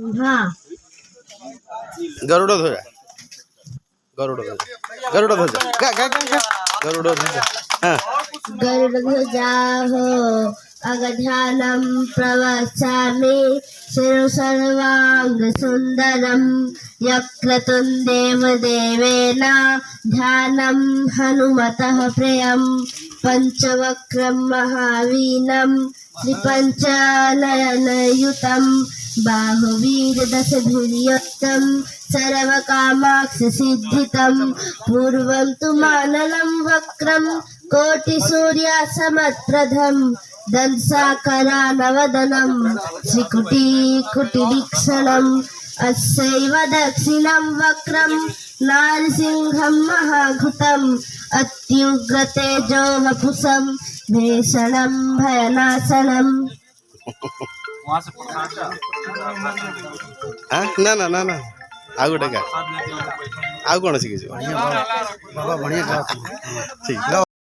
हाँ गरुड़ ध्वजा गरुड़ ध्वजा गरुड़ ध्वजा गा गा गा गा गरुड़ ध्वजा हाँ गरुडध्वजा हो अगध्यानं प्रवक्ष्यामि शिरसर्वाङ्गसुन्दरं यक्रतुण्डेव देवेन ध्यानं हनुमतः प्रियं पञ्चवक्त्रं महावीनं त्रिपञ्चनयनयुतं बाहुवीरदशभिर्युक्तं सर्वकामाक्षसिद्धितं पूर्वं तु मानलं वक्रं कोटिसूर्यसमप्रभं दंसाकरानवदनं श्रीकुटिकुटिवीक्षणम् अस्यैव दक्षिणं वक्रं नारसिंहं महाघुतम् अत्युग्रतेजो वपुषं भीषणं भयनाशनम्। हाँ ना ना ना ना आउ गोटे गा आउ कौन शिखी बाबा बढ़िया ठीक